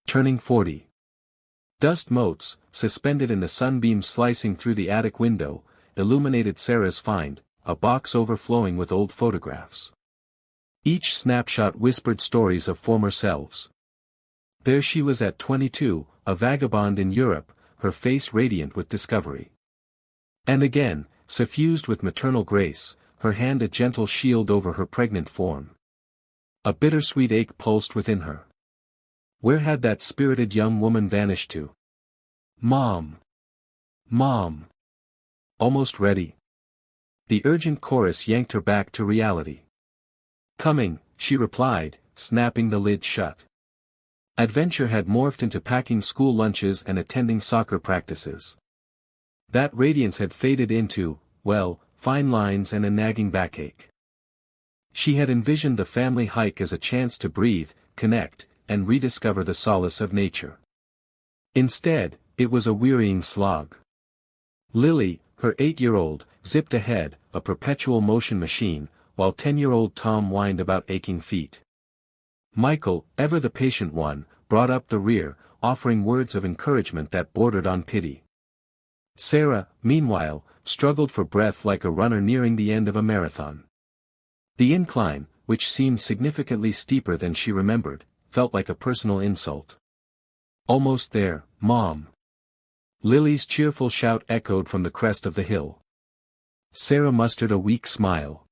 Turning 40. Dust motes, suspended in the sunbeam slicing through the attic window, illuminated Sarah's find, a box overflowing with old photographs. Each snapshot whispered stories of former selves. There she was at 22, a vagabond in Europe, her face radiant with discovery. And again, suffused with maternal grace, her hand a gentle shield over her pregnant form. A bittersweet ache pulsed within her. Where had that spirited young woman vanished to? Mom! Mom! Almost ready. The urgent chorus yanked her back to reality. Coming, she replied, snapping the lid shut. Adventure had morphed into packing school lunches and attending soccer practices. That radiance had faded into, well, fine lines and a nagging backache. She had envisioned the family hike as a chance to breathe, connect, and rediscover the solace of nature. Instead, it was a wearying slog. Lily, her 8-year-old, zipped ahead, a perpetual motion machine, while 10-year-old Tom whined about aching feet. Michael, ever the patient one, brought up the rear, offering words of encouragement that bordered on pity. Sarah, meanwhile, struggled for breath like a runner nearing the end of a marathon. The incline, which seemed significantly steeper than she remembered, felt like a personal insult. Almost there, Mom! Lily's cheerful shout echoed from the crest of the hill. Sarah mustered a weak smile.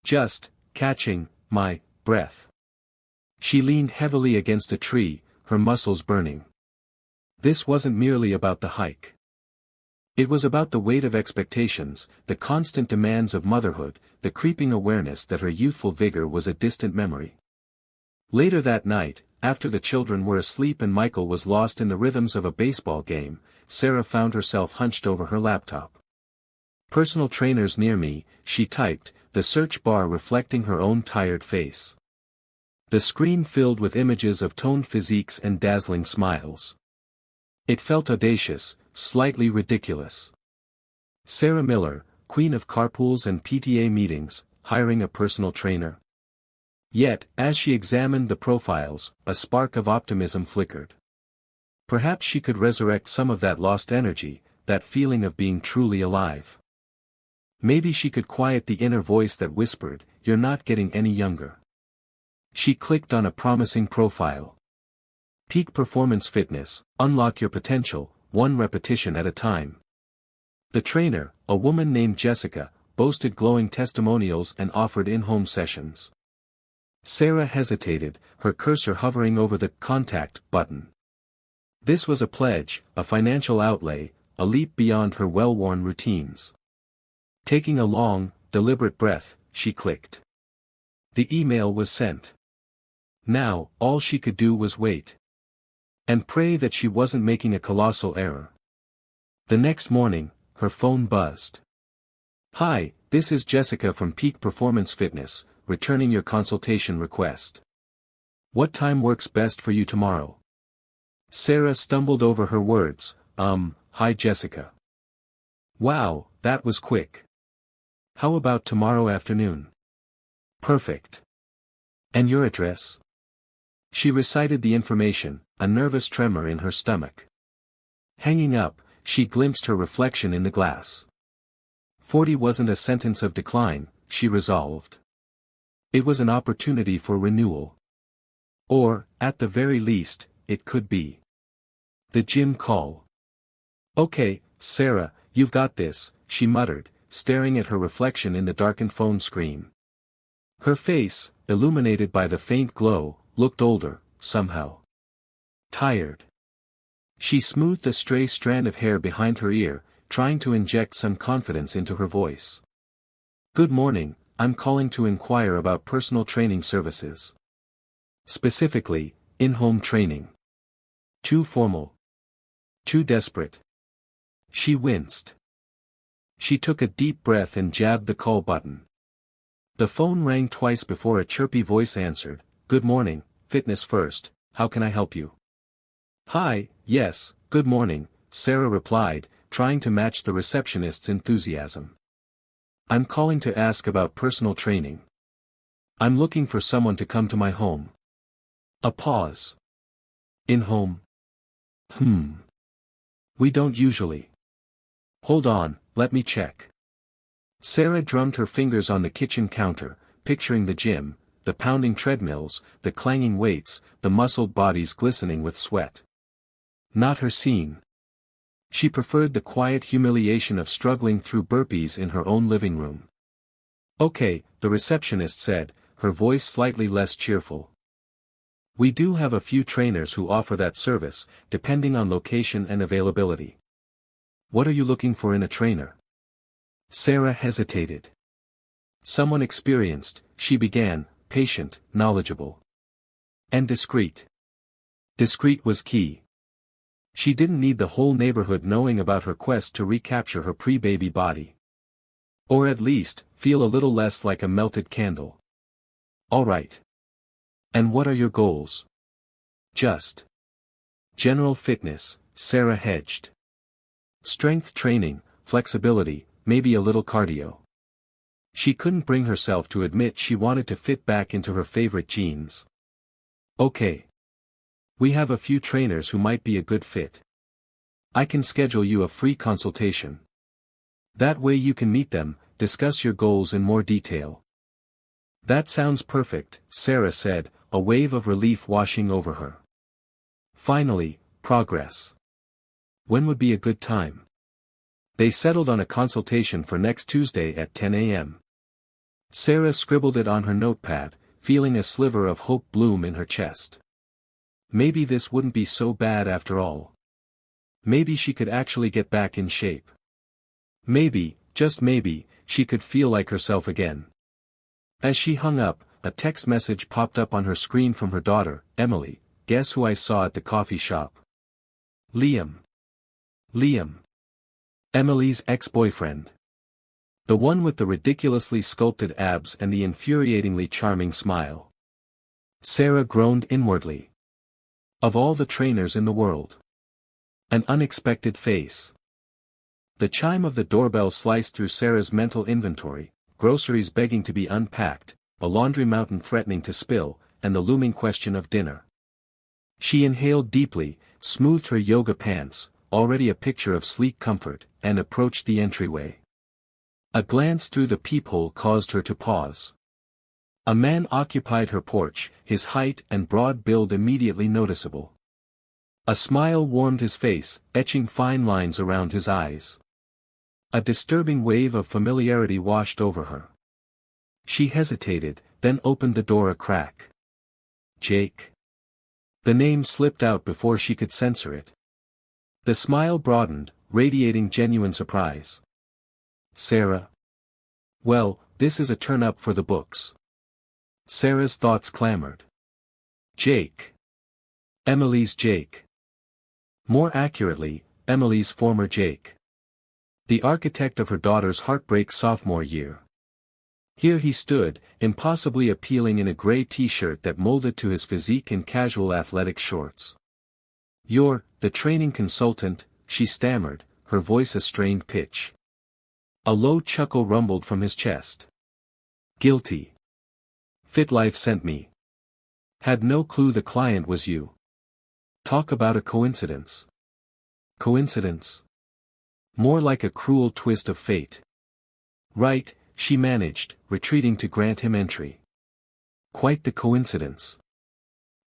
Just, catching, my, breath. She leaned heavily against a tree, her muscles burning. This wasn't merely about the hike. It was about the weight of expectations, the constant demands of motherhood, the creeping awareness that her youthful vigor was a distant memory. Later that night, after the children were asleep and Michael was lost in the rhythms of a baseball game, Sarah found herself hunched over her laptop. Personal trainers near me, she typed, the search bar reflecting her own tired face. The screen filled with images of toned physiques and dazzling smiles. It felt audacious, slightly ridiculous. Sarah Miller, queen of carpools and PTA meetings, hiring a personal trainer. Yet, as she examined the profiles, a spark of optimism flickered. Perhaps she could resurrect some of that lost energy, that feeling of being truly alive. Maybe she could quiet the inner voice that whispered, "You're not getting any younger." She clicked on a promising profile. Peak Performance Fitness, unlock your potential, one repetition at a time. The trainer, a woman named Jessica, boasted glowing testimonials and offered in-home sessions. Sarah hesitated, her cursor hovering over the contact button. This was a pledge, a financial outlay, a leap beyond her well-worn routines. Taking a long, deliberate breath, she clicked. The email was sent. Now, all she could do was wait. And pray that she wasn't making a colossal error. The next morning, her phone buzzed. "Hi, this is Jessica from Peak Performance Fitness, returning your consultation request. What time works best for you tomorrow?" Sarah stumbled over her words, hi Jessica. Wow, that was quick. How about tomorrow afternoon? Perfect. And your address? She recited the information, a nervous tremor in her stomach. Hanging up, she glimpsed her reflection in the glass. 40 wasn't a sentence of decline, she resolved. It was an opportunity for renewal. Or, at the very least, it could be. The gym call. "Okay, Sarah, you've got this," she muttered, staring at her reflection in the darkened phone screen. Her face, illuminated by the faint glow, looked older, somehow. Tired. She smoothed a stray strand of hair behind her ear, trying to inject some confidence into her voice. "Good morning, I'm calling to inquire about personal training services. Specifically, in-home training." Too formal. Too desperate. She winced. She took a deep breath and jabbed the call button. The phone rang twice before a chirpy voice answered, "Good morning, Fitness First, how can I help you?" "Hi, yes, good morning," Sarah replied, trying to match the receptionist's enthusiasm. "I'm calling to ask about personal training. I'm looking for someone to come to my home." A pause. In-home? We don't usually. Hold on, let me check. Sarah drummed her fingers on the kitchen counter, picturing the gym, the pounding treadmills, the clanging weights, the muscled bodies glistening with sweat. Not her scene. She preferred the quiet humiliation of struggling through burpees in her own living room. Okay, the receptionist said, her voice slightly less cheerful. We do have a few trainers who offer that service, depending on location and availability. What are you looking for in a trainer? Sarah hesitated. Someone experienced, she began, patient, knowledgeable. And discreet. Discreet was key. She didn't need the whole neighborhood knowing about her quest to recapture her pre-baby body. Or at least, feel a little less like a melted candle. All right. And what are your goals? Just general fitness, Sarah hedged. Strength training, flexibility, maybe a little cardio. She couldn't bring herself to admit she wanted to fit back into her favorite jeans. Okay. We have a few trainers who might be a good fit. I can schedule you a free consultation. That way you can meet them, discuss your goals in more detail. That sounds perfect, Sarah said, a wave of relief washing over her. Finally, progress. When would be a good time? They settled on a consultation for next Tuesday at 10 a.m. Sarah scribbled it on her notepad, feeling a sliver of hope bloom in her chest. Maybe this wouldn't be so bad after all. Maybe she could actually get back in shape. Maybe, just maybe, she could feel like herself again. As she hung up, a text message popped up on her screen from her daughter, Emily. Guess who I saw at the coffee shop? Liam. Liam. Emily's ex-boyfriend. The one with the ridiculously sculpted abs and the infuriatingly charming smile. Sarah groaned inwardly. Of all the trainers in the world. An unexpected face. The chime of the doorbell sliced through Sarah's mental inventory, groceries begging to be unpacked, a laundry mountain threatening to spill, and the looming question of dinner. She inhaled deeply, smoothed her yoga pants, already a picture of sleek comfort, and approached the entryway. A glance through the peephole caused her to pause. A man occupied her porch, his height and broad build immediately noticeable. A smile warmed his face, etching fine lines around his eyes. A disturbing wave of familiarity washed over her. She hesitated, then opened the door a crack. Jake. The name slipped out before she could censor it. The smile broadened, radiating genuine surprise. Sarah. Well, this is a turn-up for the books. Sarah's thoughts clamored. Jake. Emily's Jake. More accurately, Emily's former Jake. The architect of her daughter's heartbreak sophomore year. Here he stood, impossibly appealing in a gray t-shirt that molded to his physique in casual athletic shorts. You're the training consultant, she stammered, her voice a strained pitch. A low chuckle rumbled from his chest. Guilty. FitLife sent me. Had no clue the client was you. Talk about a coincidence. Coincidence? More like a cruel twist of fate. Right, she managed, retreating to grant him entry. Quite the coincidence.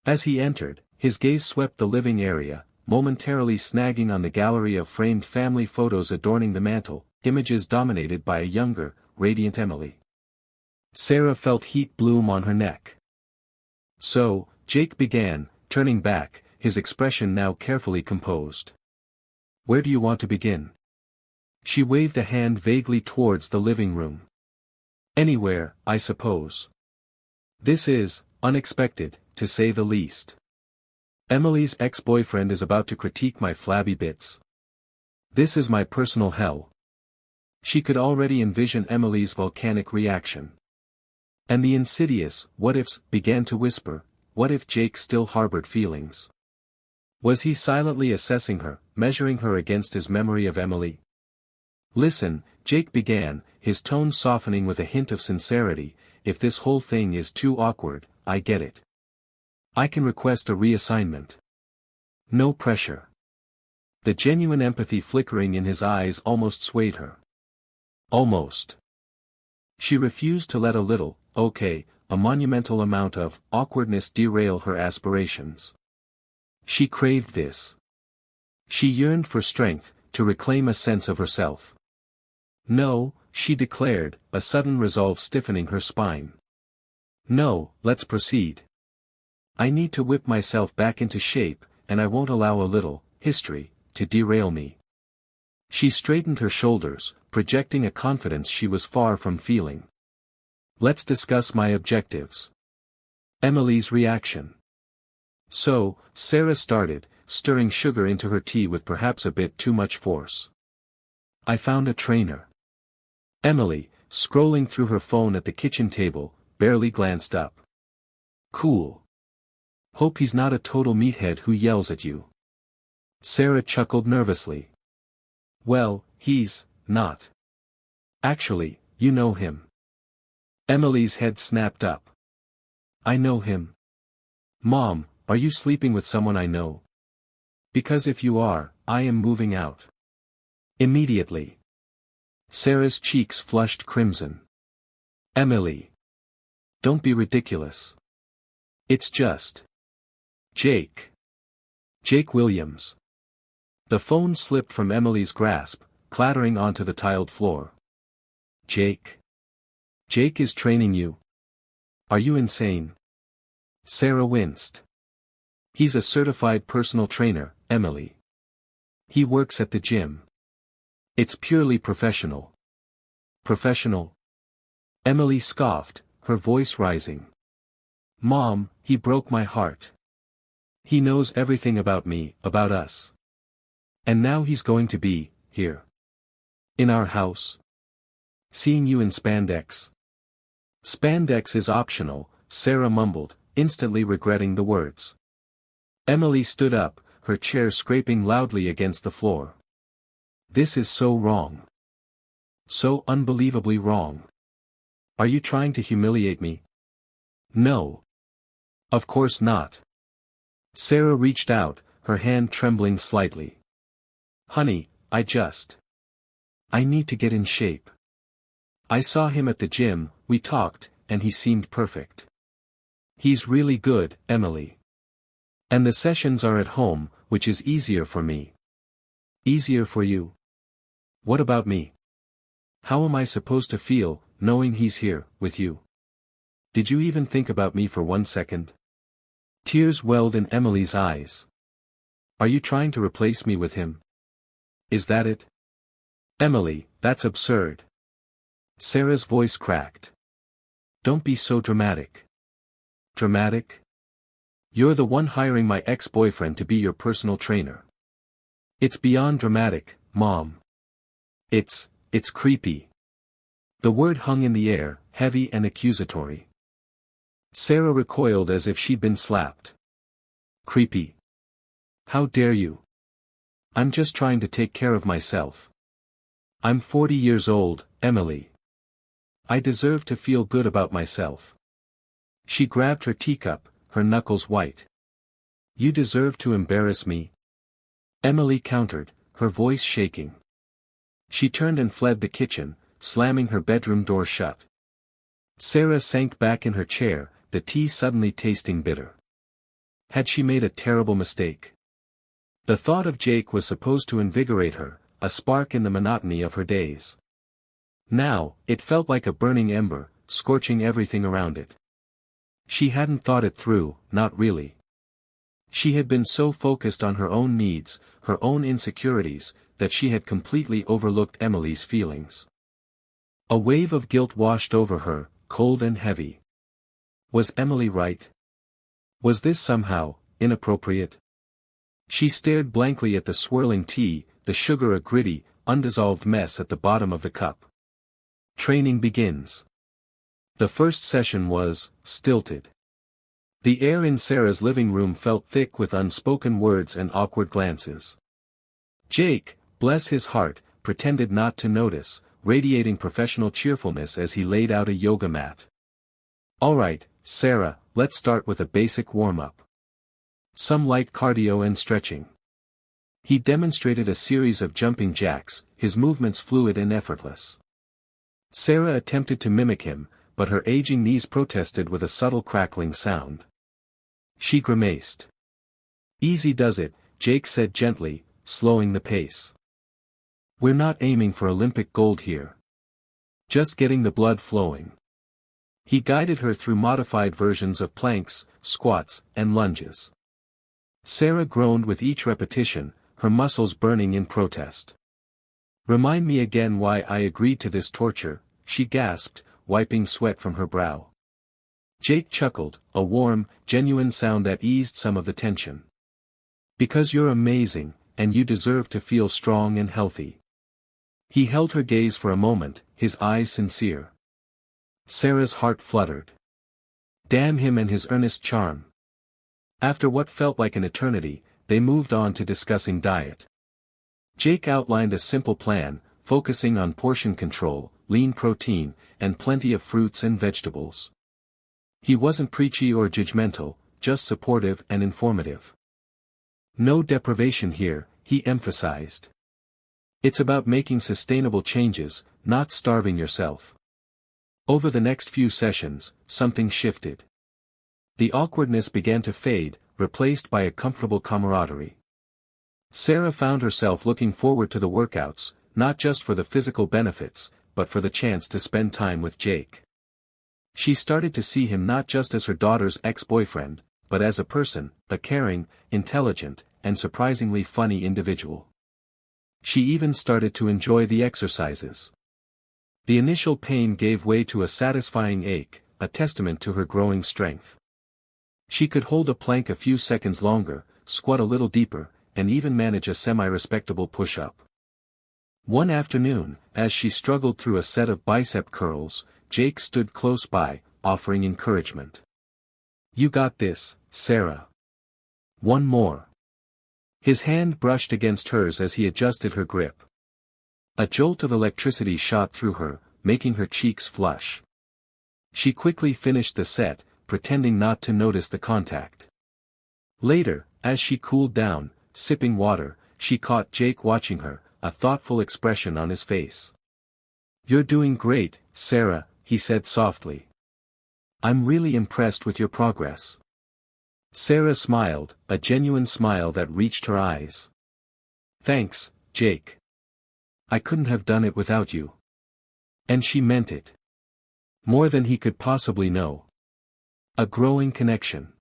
As he entered, his gaze swept the living area, momentarily snagging on the gallery of framed family photos adorning the mantel, images dominated by a younger, radiant Emily. Sarah felt heat bloom on her neck. So, Jake began, turning back, his expression now carefully composed. Where do you want to begin? She waved a hand vaguely towards the living room. Anywhere, I suppose. This is unexpected, to say the least. Emily's ex-boyfriend is about to critique my flabby bits. This is my personal hell. She could already envision Emily's volcanic reaction. And the insidious what-ifs began to whisper. What if Jake still harbored feelings? Was he silently assessing her, measuring her against his memory of Emily? Listen, Jake began, his tone softening with a hint of sincerity, if this whole thing is too awkward, I get it. I can request a reassignment. No pressure. The genuine empathy flickering in his eyes almost swayed her. Almost. She refused to let a little, okay, a monumental amount of awkwardness derail her aspirations. She craved this. She yearned for strength, to reclaim a sense of herself. No, she declared, a sudden resolve stiffening her spine. No, let's proceed. I need to whip myself back into shape, and I won't allow a little history to derail me. She straightened her shoulders, projecting a confidence she was far from feeling. Let's discuss my objectives. Emily's reaction. So, Sarah started, stirring sugar into her tea with perhaps a bit too much force. I found a trainer. Emily, scrolling through her phone at the kitchen table, barely glanced up. Cool. Hope he's not a total meathead who yells at you. Sarah chuckled nervously. Well, he's not. Actually, you know him. Emily's head snapped up. I know him. Mom, are you sleeping with someone I know? Because if you are, I am moving out. Immediately. Sarah's cheeks flushed crimson. Emily. Don't be ridiculous. It's just. Jake. Jake Williams. The phone slipped from Emily's grasp, clattering onto the tiled floor. Jake. Jake is training you. Are you insane? Sarah winced. He's a certified personal trainer, Emily. He works at the gym. It's purely professional. Professional? Emily scoffed, her voice rising. Mom, he broke my heart. He knows everything about me, about us. And now he's going to be, here. In our house. Seeing you in spandex. Spandex is optional, Sarah mumbled, instantly regretting the words. Emily stood up, her chair scraping loudly against the floor. This is so wrong. So unbelievably wrong. Are you trying to humiliate me? No. Of course not. Sarah reached out, her hand trembling slightly. Honey, I need to get in shape. I saw him at the gym, we talked, and he seemed perfect. He's really good, Emily. And the sessions are at home, which is easier for me. Easier for you? What about me? How am I supposed to feel, knowing he's here, with you? Did you even think about me for 1 second? Tears welled in Emily's eyes. Are you trying to replace me with him? Is that it? Emily, that's absurd. Sarah's voice cracked. Don't be so dramatic. Dramatic? You're the one hiring my ex-boyfriend to be your personal trainer. It's beyond dramatic, Mom. It's creepy. The word hung in the air, heavy and accusatory. Sarah recoiled as if she'd been slapped. Creepy. How dare you? I'm just trying to take care of myself. I'm 40 years old, Emily. I deserve to feel good about myself. She grabbed her teacup, her knuckles white. You deserve to embarrass me. Emily countered, her voice shaking. She turned and fled the kitchen, slamming her bedroom door shut. Sarah sank back in her chair, the tea suddenly tasting bitter. Had she made a terrible mistake? The thought of Jake was supposed to invigorate her, a spark in the monotony of her days. Now, it felt like a burning ember, scorching everything around it. She hadn't thought it through, not really. She had been so focused on her own needs, her own insecurities, that she had completely overlooked Emily's feelings. A wave of guilt washed over her, cold and heavy. Was Emily right? Was this somehow inappropriate? She stared blankly at the swirling tea, the sugar a gritty, undissolved mess at the bottom of the cup. Training begins. The first session was stilted. The air in Sarah's living room felt thick with unspoken words and awkward glances. Jake, bless his heart, pretended not to notice, radiating professional cheerfulness as he laid out a yoga mat. All right, Sarah, let's start with a basic warm-up. Some light cardio and stretching. He demonstrated a series of jumping jacks, his movements fluid and effortless. Sarah attempted to mimic him, but her aging knees protested with a subtle crackling sound. She grimaced. "Easy does it," Jake said gently, slowing the pace. "We're not aiming for Olympic gold here. Just getting the blood flowing." He guided her through modified versions of planks, squats, and lunges. Sarah groaned with each repetition, her muscles burning in protest. "Remind me again why I agreed to this torture," she gasped, wiping sweat from her brow. Jake chuckled, a warm, genuine sound that eased some of the tension. "Because you're amazing, and you deserve to feel strong and healthy." He held her gaze for a moment, his eyes sincere. Sarah's heart fluttered. Damn him and his earnest charm. After what felt like an eternity, they moved on to discussing diet. Jake outlined a simple plan, focusing on portion control, lean protein, and plenty of fruits and vegetables. He wasn't preachy or judgmental, just supportive and informative. "No deprivation here," he emphasized. "It's about making sustainable changes, not starving yourself." Over the next few sessions, something shifted. The awkwardness began to fade, replaced by a comfortable camaraderie. Sarah found herself looking forward to the workouts, not just for the physical benefits, but for the chance to spend time with Jake. She started to see him not just as her daughter's ex-boyfriend, but as a person, a caring, intelligent, and surprisingly funny individual. She even started to enjoy the exercises. The initial pain gave way to a satisfying ache, a testament to her growing strength. She could hold a plank a few seconds longer, squat a little deeper, and even manage a semi-respectable push-up. One afternoon, as she struggled through a set of bicep curls, Jake stood close by, offering encouragement. "You got this, Sarah. One more." His hand brushed against hers as he adjusted her grip. A jolt of electricity shot through her, making her cheeks flush. She quickly finished the set, pretending not to notice the contact. Later, as she cooled down, sipping water, she caught Jake watching her, a thoughtful expression on his face. "You're doing great, Sarah," he said softly. "I'm really impressed with your progress." Sarah smiled, a genuine smile that reached her eyes. "Thanks, Jake. I couldn't have done it without you." And she meant it. More than he could possibly know. A growing connection.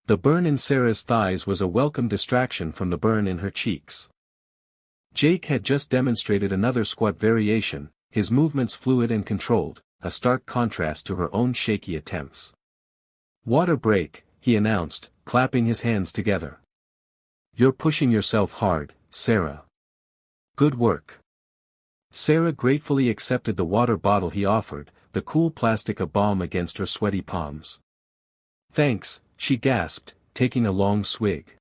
The burn in Sarah's thighs was a welcome distraction from the burn in her cheeks. Jake had just demonstrated another squat variation, his movements fluid and controlled, a stark contrast to her own shaky attempts. "Water break," he announced, clapping his hands together. "You're pushing yourself hard, Sarah. Good work." Sarah gratefully accepted the water bottle he offered, the cool plastic a balm against her sweaty palms. "Thanks," she gasped, taking a long swig.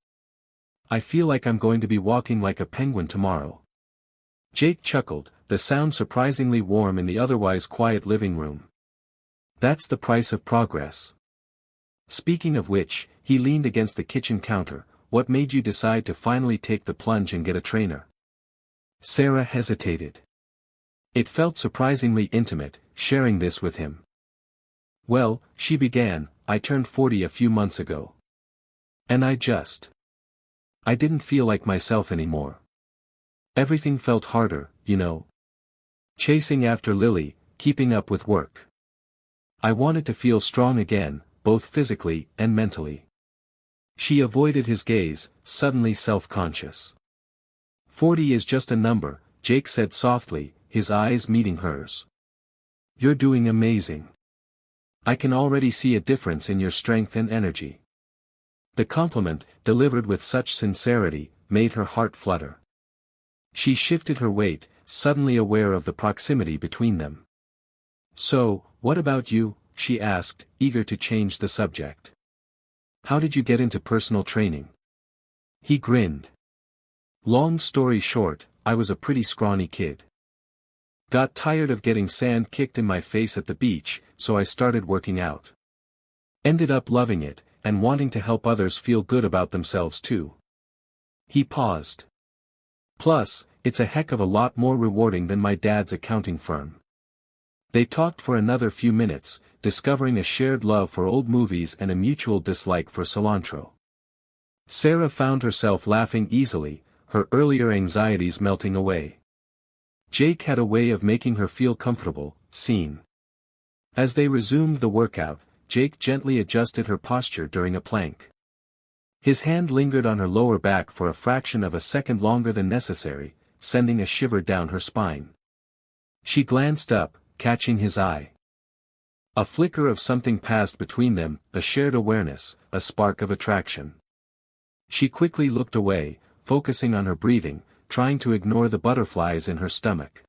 "I feel like I'm going to be walking like a penguin tomorrow." Jake chuckled, the sound surprisingly warm in the otherwise quiet living room. "That's the price of progress." Speaking of which, he leaned against the kitchen counter. "What made you decide to finally take the plunge and get a trainer?" Sarah hesitated. It felt surprisingly intimate, sharing this with him. "Well," she began, "I turned 40 a few months ago. And I didn't feel like myself anymore. Everything felt harder, you know. Chasing after Lily, keeping up with work. I wanted to feel strong again, both physically and mentally." She avoided his gaze, suddenly self-conscious. 40 is just a number," Jake said softly, his eyes meeting hers. "You're doing amazing. I can already see a difference in your strength and energy." The compliment, delivered with such sincerity, made her heart flutter. She shifted her weight, suddenly aware of the proximity between them. "So, what about you?" she asked, eager to change the subject. "How did you get into personal training?" He grinned. "Long story short, I was a pretty scrawny kid. Got tired of getting sand kicked in my face at the beach, so I started working out. Ended up loving it, and wanting to help others feel good about themselves too. He paused. Plus, it's a heck of a lot more rewarding than my dad's accounting firm. They talked for another few minutes, discovering a shared love for old movies and a mutual dislike for cilantro. Sarah found herself laughing easily, her earlier anxieties melting away. Jake had a way of making her feel comfortable, seen. As they resumed the workout, Jake gently adjusted her posture during a plank. His hand lingered on her lower back for a fraction of a second longer than necessary, sending a shiver down her spine. She glanced up, catching his eye. A flicker of something passed between them, a shared awareness, a spark of attraction. She quickly looked away, focusing on her breathing, trying to ignore the butterflies in her stomach.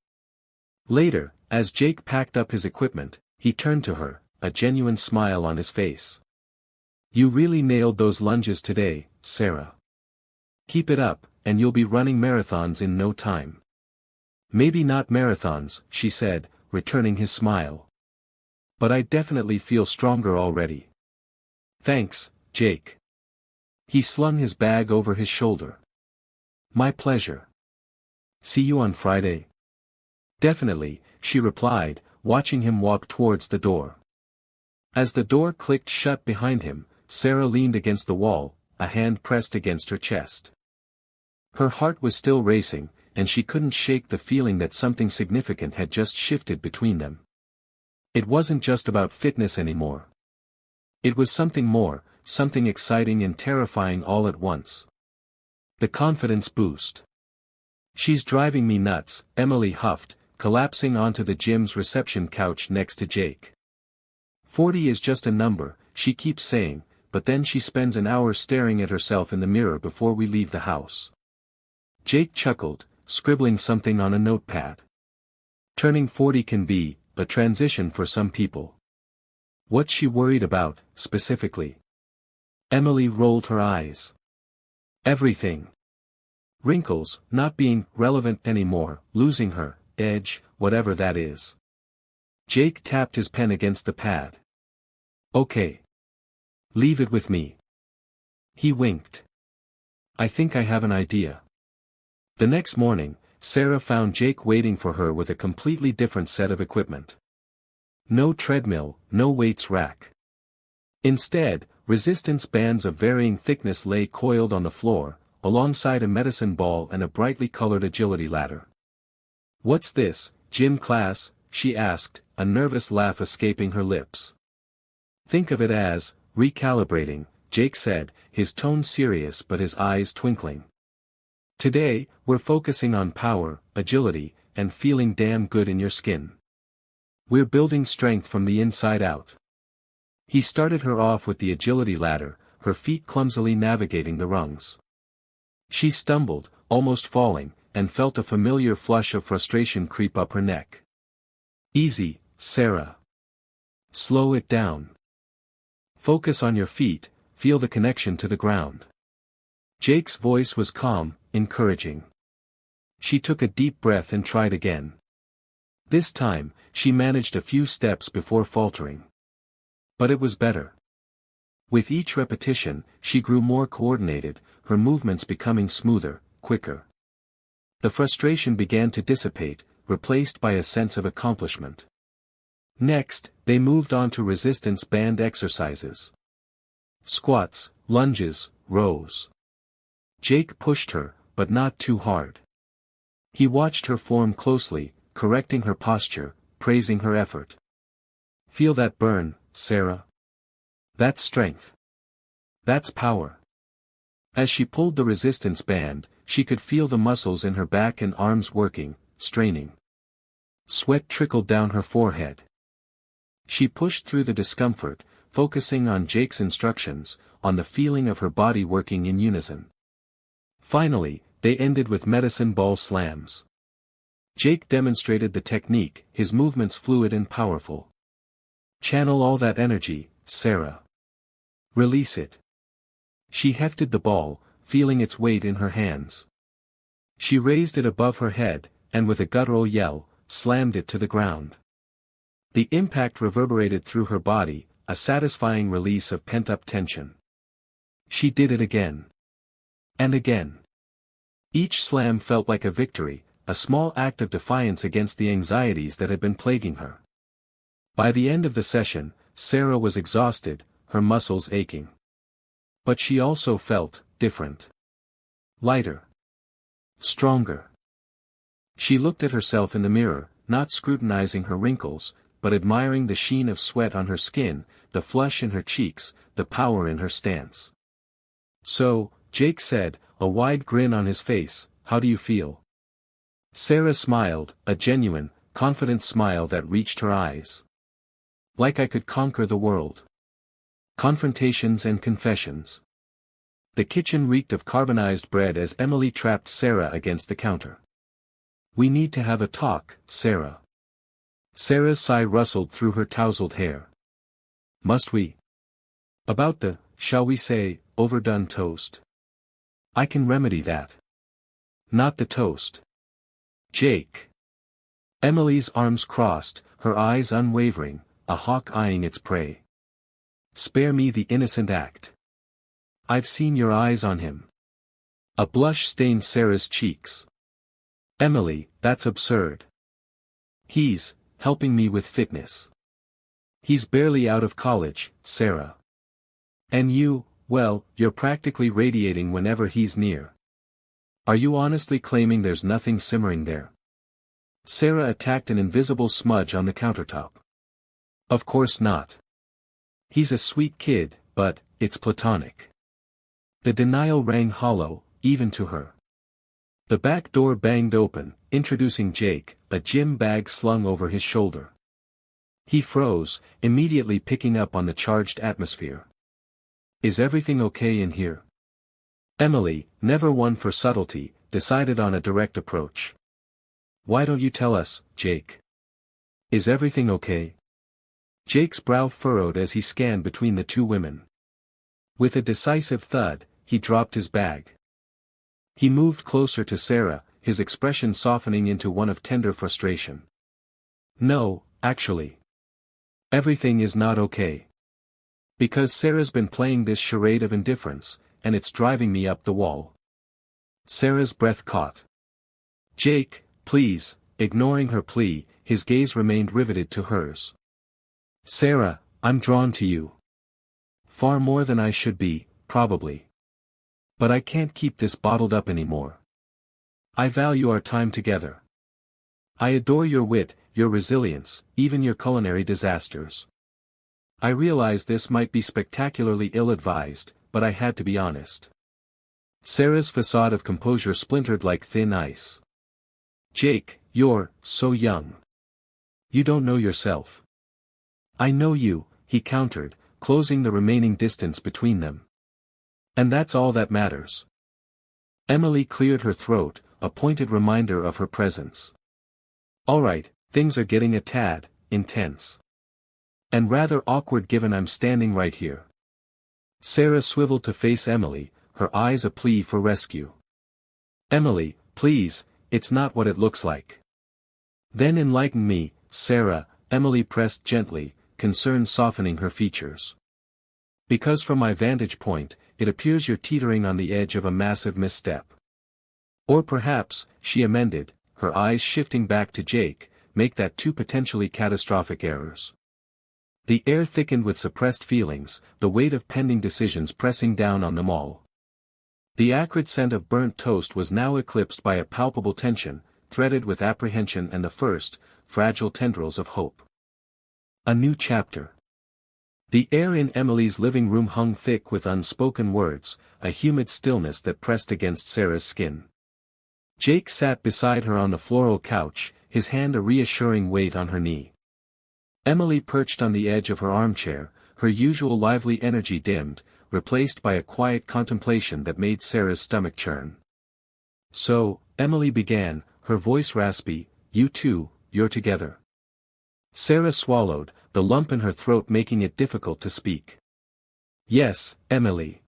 Later, as Jake packed up his equipment, he turned to her, a genuine smile on his face. "You really nailed those lunges today, Sarah. Keep it up, and you'll be running marathons in no time." "Maybe not marathons," she said, returning his smile. "But I definitely feel stronger already." "Thanks, Jake." He slung his bag over his shoulder. "My pleasure. See you on Friday?" "Definitely," she replied, watching him walk towards the door. As the door clicked shut behind him, Sarah leaned against the wall, a hand pressed against her chest. Her heart was still racing, and she couldn't shake the feeling that something significant had just shifted between them. It wasn't just about fitness anymore. It was something more, something exciting and terrifying all at once. The confidence boost. "She's driving me nuts," Emily huffed, collapsing onto the gym's reception couch next to Jake. 40 is just a number, she keeps saying, but then she spends an hour staring at herself in the mirror before we leave the house. Jake chuckled, scribbling something on a notepad. Turning 40 can be a transition for some people. What's she worried about, specifically? Emily rolled her eyes. Everything. Wrinkles, not being relevant anymore, losing her edge, whatever that is. Jake tapped his pen against the pad. "Okay. Leave it with me." He winked. "I think I have an idea." The next morning, Sarah found Jake waiting for her with a completely different set of equipment. No treadmill, no weights rack. Instead, resistance bands of varying thickness lay coiled on the floor, alongside a medicine ball and a brightly colored agility ladder. "What's this, gym class?" she asked, a nervous laugh escaping her lips. "Think of it as recalibrating," Jake said, his tone serious but his eyes twinkling. "Today, we're focusing on power, agility, and feeling damn good in your skin. We're building strength from the inside out." He started her off with the agility ladder, her feet clumsily navigating the rungs. She stumbled, almost falling, and felt a familiar flush of frustration creep up her neck. "Easy, Sarah. Slow it down. Focus on your feet, feel the connection to the ground." Jake's voice was calm, encouraging. She took a deep breath and tried again. This time, she managed a few steps before faltering. But it was better. With each repetition, she grew more coordinated, her movements becoming smoother, quicker. The frustration began to dissipate, replaced by a sense of accomplishment. Next, they moved on to resistance band exercises. Squats, lunges, rows. Jake pushed her, but not too hard. He watched her form closely, correcting her posture, praising her effort. "Feel that burn, Sarah? That's strength. That's power." As she pulled the resistance band, she could feel the muscles in her back and arms working, straining. Sweat trickled down her forehead. She pushed through the discomfort, focusing on Jake's instructions, on the feeling of her body working in unison. Finally, they ended with medicine ball slams. Jake demonstrated the technique, his movements fluid and powerful. "Channel all that energy, Sarah. Release it." She hefted the ball, feeling its weight in her hands. She raised it above her head, and with a guttural yell, slammed it to the ground. The impact reverberated through her body, a satisfying release of pent-up tension. She did it again. And again. Each slam felt like a victory, a small act of defiance against the anxieties that had been plaguing her. By the end of the session, Sarah was exhausted, her muscles aching. But she also felt different. Lighter. Stronger. She looked at herself in the mirror, not scrutinizing her wrinkles, but admiring the sheen of sweat on her skin, the flush in her cheeks, the power in her stance. "So," Jake said, a wide grin on his face, "how do you feel?" Sarah smiled, a genuine, confident smile that reached her eyes. "Like I could conquer the world." Confrontations and confessions. The kitchen reeked of carbonized bread as Emily trapped Sarah against the counter. "We need to have a talk, Sarah." Sarah's sigh rustled through her tousled hair. "Must we?" "About the, shall we say, overdone toast." "I can remedy that." "Not the toast." "Jake." Emily's arms crossed, her eyes unwavering, a hawk eyeing its prey. "Spare me the innocent act. I've seen your eyes on him." A blush stained Sarah's cheeks. "Emily, that's absurd. He's helping me with fitness. He's barely out of college, Sarah. And you, well, you're practically radiating whenever he's near. Are you honestly claiming there's nothing simmering there?" Sarah attacked an invisible smudge on the countertop. "Of course not. He's a sweet kid, but it's platonic." The denial rang hollow, even to her. The back door banged open, introducing Jake, a gym bag slung over his shoulder. He froze, immediately picking up on the charged atmosphere. "Is everything okay in here?" Emily, never one for subtlety, decided on a direct approach. "Why don't you tell us, Jake? Is everything okay?" Jake's brow furrowed as he scanned between the two women. With a decisive thud, he dropped his bag. He moved closer to Sarah, his expression softening into one of tender frustration. "No, actually. Everything is not okay. Because Sarah's been playing this charade of indifference, and it's driving me up the wall." Sarah's breath caught. "Jake, please," ignoring her plea, his gaze remained riveted to hers. "Sarah, I'm drawn to you. Far more than I should be, probably. But I can't keep this bottled up anymore. I value our time together. I adore your wit, your resilience, even your culinary disasters. I realize this might be spectacularly ill-advised, but I had to be honest." Sarah's facade of composure splintered like thin ice. "Jake, you're so young. You don't know yourself." "I know you," he countered, closing the remaining distance between them. "And that's all that matters." Emily cleared her throat, a pointed reminder of her presence. "All right, things are getting a tad intense. And rather awkward given I'm standing right here." Sarah swiveled to face Emily, her eyes a plea for rescue. "Emily, please, it's not what it looks like." "Then enlighten me, Sarah," Emily pressed gently, concern softening her features. "Because from my vantage point, it appears you're teetering on the edge of a massive misstep. Or perhaps," she amended, her eyes shifting back to Jake, "make that two potentially catastrophic errors." The air thickened with suppressed feelings, the weight of pending decisions pressing down on them all. The acrid scent of burnt toast was now eclipsed by a palpable tension, threaded with apprehension and the first, fragile tendrils of hope. A new chapter. The air in Emily's living room hung thick with unspoken words, a humid stillness that pressed against Sarah's skin. Jake sat beside her on the floral couch, his hand a reassuring weight on her knee. Emily perched on the edge of her armchair, her usual lively energy dimmed, replaced by a quiet contemplation that made Sarah's stomach churn. "So," Emily began, her voice raspy, "you two, you're together." Sarah swallowed, the lump in her throat making it difficult to speak. "Yes, Emily.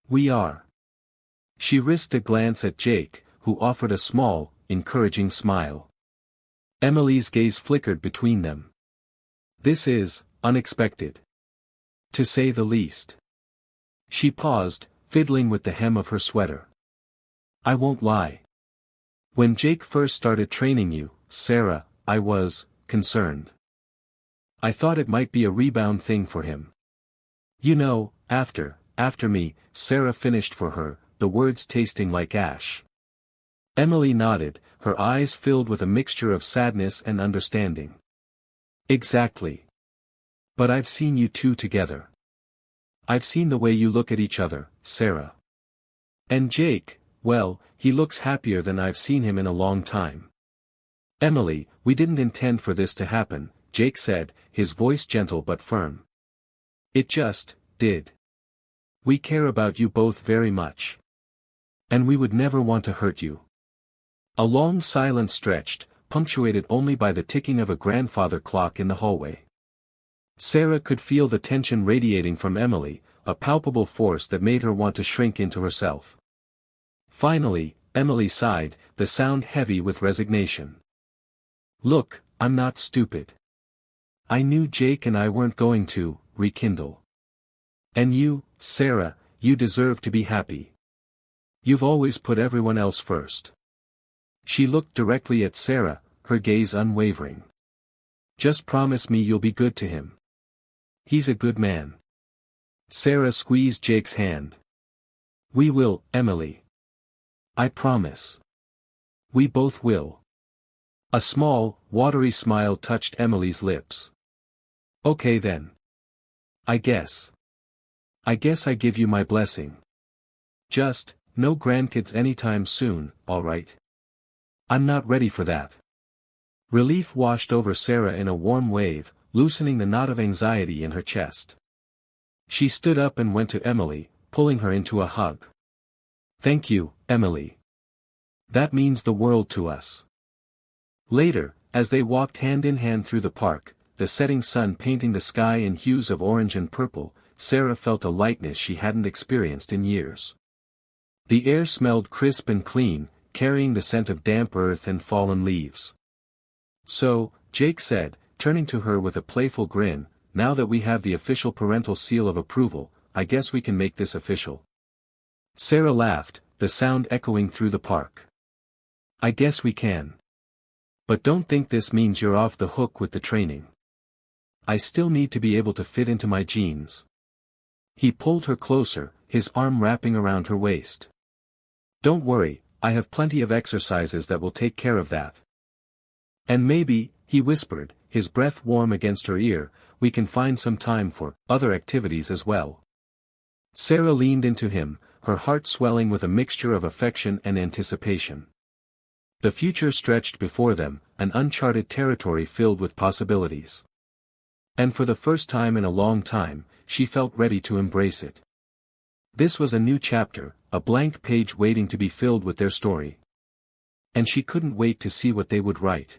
We are." She risked a glance at Jake, who offered a small, encouraging smile. Emily's gaze flickered between them. "This is unexpected. To say the least." She paused, fiddling with the hem of her sweater. I won't lie. When Jake first started training you, Sarah, I was concerned. I thought it might be a rebound thing for him. You know, after me, Sarah finished for her, the words tasting like ash. Emily nodded, her eyes filled with a mixture of sadness and understanding. Exactly. But I've seen you two together. I've seen the way you look at each other, Sarah. And Jake, well, he looks happier than I've seen him in a long time. Emily, we didn't intend for this to happen, Jake said, his voice gentle but firm. It just did. We care about you both very much. And we would never want to hurt you. A long silence stretched, punctuated only by the ticking of a grandfather clock in the hallway. Sarah could feel the tension radiating from Emily, a palpable force that made her want to shrink into herself. Finally, Emily sighed, the sound heavy with resignation. Look, I'm not stupid. I knew Jake and I weren't going to rekindle. And you, Sarah, you deserve to be happy. You've always put everyone else first. She looked directly at Sarah, her gaze unwavering. Just promise me you'll be good to him. He's a good man. Sarah squeezed Jake's hand. We will, Emily. I promise. We both will. A small, watery smile touched Emily's lips. Okay then. I guess I give you my blessing. Just, no grandkids anytime soon, alright? I'm not ready for that. Relief washed over Sarah in a warm wave, loosening the knot of anxiety in her chest. She stood up and went to Emily, pulling her into a hug. Thank you, Emily. That means the world to us. Later, as they walked hand in hand through the park, the setting sun painting the sky in hues of orange and purple, Sarah felt a lightness she hadn't experienced in years. The air smelled crisp and clean, carrying the scent of damp earth and fallen leaves. So, Jake said, turning to her with a playful grin, now that we have the official parental seal of approval, I guess we can make this official. Sarah laughed, the sound echoing through the park. I guess we can. But don't think this means you're off the hook with the training. I still need to be able to fit into my jeans. He pulled her closer, his arm wrapping around her waist. Don't worry, I have plenty of exercises that will take care of that. And maybe, he whispered, his breath warm against her ear, we can find some time for other activities as well. Sarah leaned into him, her heart swelling with a mixture of affection and anticipation. The future stretched before them, an uncharted territory filled with possibilities. And for the first time in a long time, she felt ready to embrace it. This was a new chapter, a blank page waiting to be filled with their story. And she couldn't wait to see what they would write.